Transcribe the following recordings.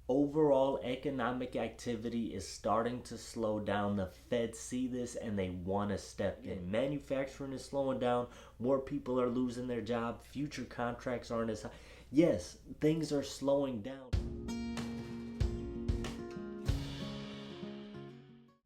Overall economic activity is starting to slow down. The Fed see this and they want to step in. Manufacturing is slowing down. More people are losing their job. Future contracts aren't as high. Yes, things are slowing down.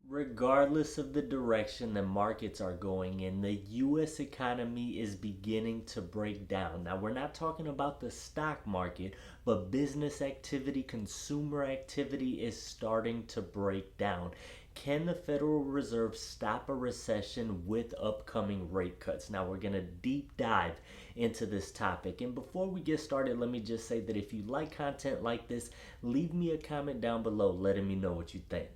Regardless of the direction the markets are going in, the US economy is beginning to break down. Now, we're not talking about the stock market, but business activity, consumer activity is starting to break down. Can the Federal Reserve stop a recession with upcoming rate cuts? Now, we're going to deep dive into this topic. And before we get started, let me just say that if you like content like this, leave me a comment down below letting me know what you think.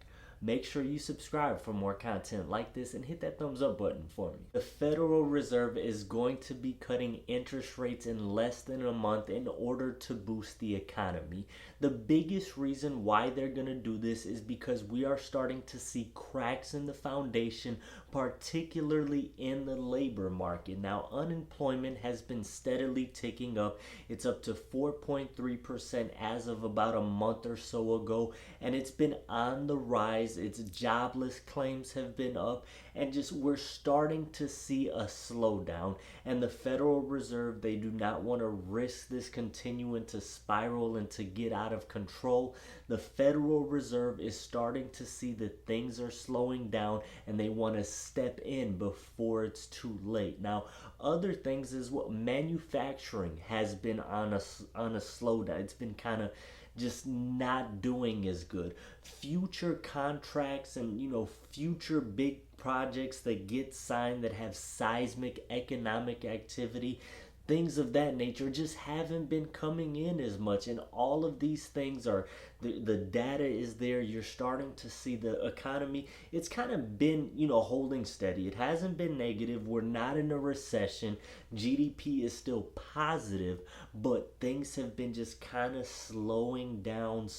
Make sure you subscribe for more content like this and hit that thumbs up button for me. The Federal Reserve is going to be cutting interest rates in less than a month in order to boost the economy. The biggest reason why they're going to do this is because we are starting to see cracks in the foundation, particularly in the labor market. Now, unemployment has been steadily ticking up. It's up to 4.3% as of about a month or so ago, and it's been on the rise. Its jobless claims have been up, and just we're starting to see a slowdown. And the Federal Reserve, they do not want to risk this continuing to spiral and to get out of control. The Federal Reserve is starting to see that things are slowing down, and they want to step in before it's too late. Now, other things is what manufacturing has been on a slowdown. It's been kind of just not doing as good. Future contracts and future big projects that get signed that have seismic economic activity, things of that nature just haven't been coming in as much. And all of these things are the data is there. You're starting to see the economy, it's kind of been holding steady. It hasn't been negative. We're not in a recession. GDP is still positive, but things have been just kind of slowing down,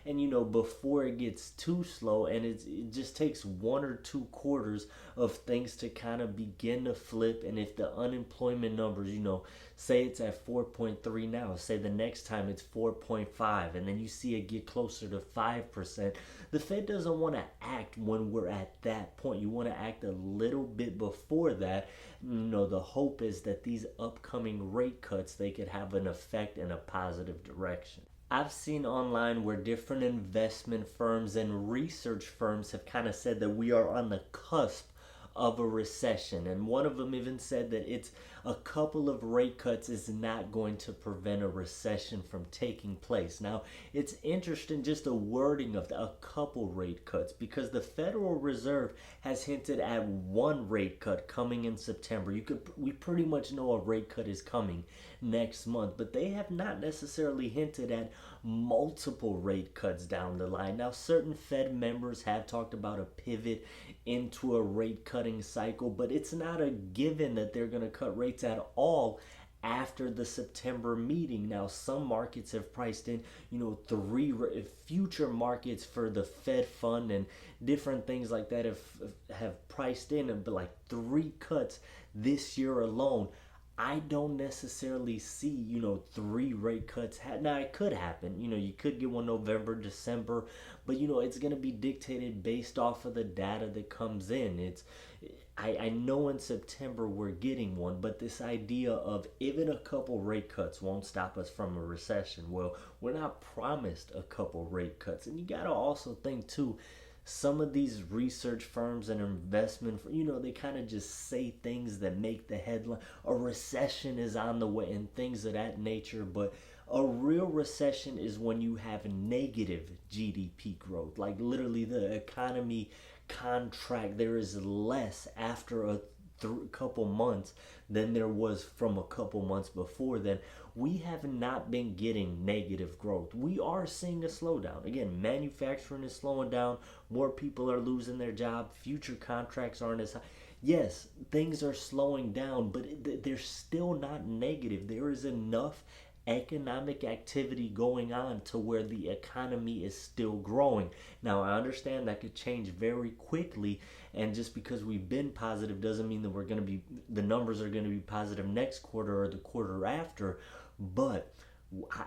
and before it gets too slow, and it just takes 1 or 2 quarters of things to kind of begin to flip. And if the unemployment numbers, say it's at 4.3 now, say the next time it's 4.5, and then you see it get closer to 5%, the Fed doesn't want to act when we're at that point. You want to act a little bit before that. The hope is that these upcoming rate cuts, they could have an effect in a positive direction. I've seen online where different investment firms and research firms have kind of said that we are on the cusp of a recession, and one of them even said that it's a couple of rate cuts is not going to prevent a recession from taking place. Now, it's interesting just the wording of a couple rate cuts, because the Federal Reserve has hinted at one rate cut coming in September. We pretty much know a rate cut is coming next month, but they have not necessarily hinted at multiple rate cuts down the line. Now, certain Fed members have talked about a pivot into a rate cutting cycle, but it's not a given that they're going to cut rates at all after the September meeting. Now, some markets have priced in, three future markets for the Fed fund and different things like that have priced in like 3 cuts this year alone. I don't necessarily see, 3 rate cuts. Now, it could happen. You could get one November, December, but, it's going to be dictated based off of the data that comes in. I know in September we're getting one, but this idea of even a couple rate cuts won't stop us from a recession. Well, we're not promised a couple rate cuts. And you got to also think, too, some of these research firms and investment, they kind of just say things that make the headline. A recession is on the way and things of that nature. But a real recession is when you have negative GDP growth, like literally the economy contract. There is less after a couple months than there was from a couple months before. Then we have not been getting negative growth. We are seeing a slowdown. Again, manufacturing is slowing down. More people are losing their job. Future contracts aren't as high. Yes, things are slowing down, but they're still not negative. There is enough economic activity going on to where the economy is still growing. Now, I understand that could change very quickly, and just because we've been positive doesn't mean that the numbers are going to be positive next quarter or the quarter after. But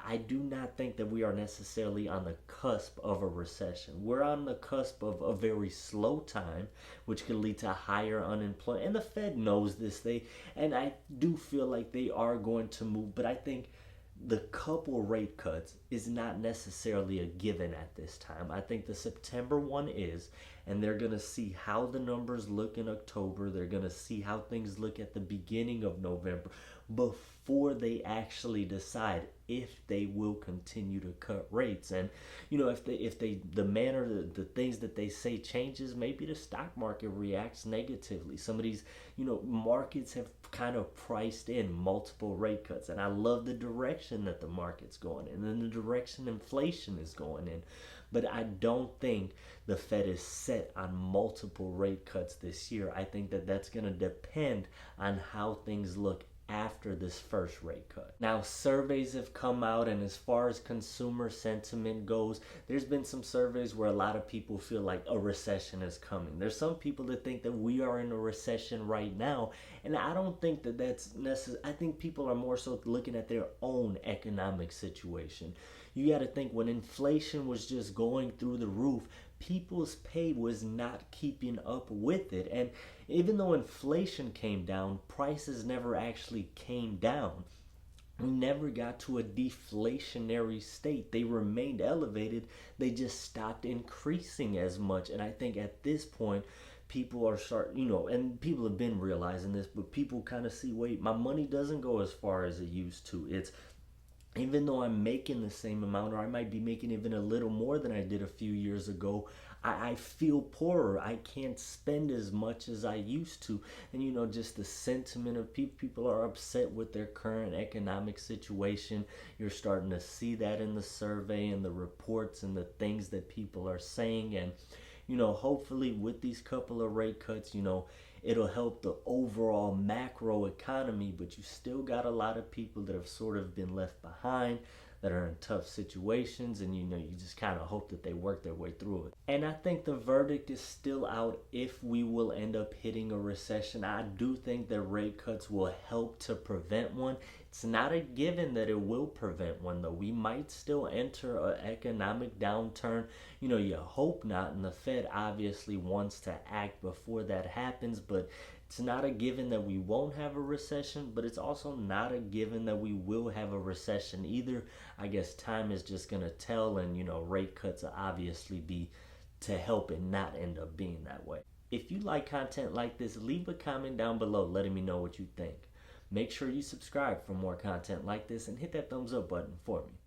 I do not think that we are necessarily on the cusp of a recession. We're on the cusp of a very slow time, which could lead to higher unemployment. And the Fed knows this. And I do feel like they are going to move, but I think the couple rate cuts is not necessarily a given at this time. I think the September one is, and they're going to see how the numbers look in October. They're going to see how things look at the beginning of November before they actually decide if they will continue to cut rates. And if they the manner, the things that they say changes, maybe the stock market reacts negatively. Some of these markets have kind of priced in multiple rate cuts, and I love the direction that the market's going in and the direction inflation is going in. But I don't think the Fed is set on multiple rate cuts this year. I think that that's going to depend on how things look after this first rate cut. Now, surveys have come out, and as far as consumer sentiment goes, there's been some surveys where a lot of people feel like a recession is coming. There's some people that think that we are in a recession right now, and I don't think that that's necessary. I think people are more so looking at their own economic situation. You got to think, when inflation was just going through the roof, people's pay was not keeping up with it. And even though inflation came down, prices never actually came down. We never got to a deflationary state. They remained elevated. They just stopped increasing as much. And I think at this point, people are and people have been realizing this, but people kind of see, wait, my money doesn't go as far as it used to. It's even though I'm making the same amount, or I might be making even a little more than I did a few years ago, I feel poorer. I can't spend as much as I used to. And just the sentiment of people are upset with their current economic situation. You're starting to see that in the survey and the reports and the things that people are saying. And hopefully with these couple of rate cuts, it'll help the overall macro economy, but you still got a lot of people that have sort of been left behind, that are in tough situations, and you just kind of hope that they work their way through it. And I think the verdict is still out if we will end up hitting a recession. I do think that rate cuts will help to prevent one. It's not a given that it will prevent one, though. We might still enter an economic downturn. You hope not, and the Fed obviously wants to act before that happens, but it's not a given that we won't have a recession, but it's also not a given that we will have a recession either. I guess time is just going to tell, and rate cuts will obviously be to help it not end up being that way. If you like content like this, leave a comment down below letting me know what you think. Make sure you subscribe for more content like this and hit that thumbs up button for me.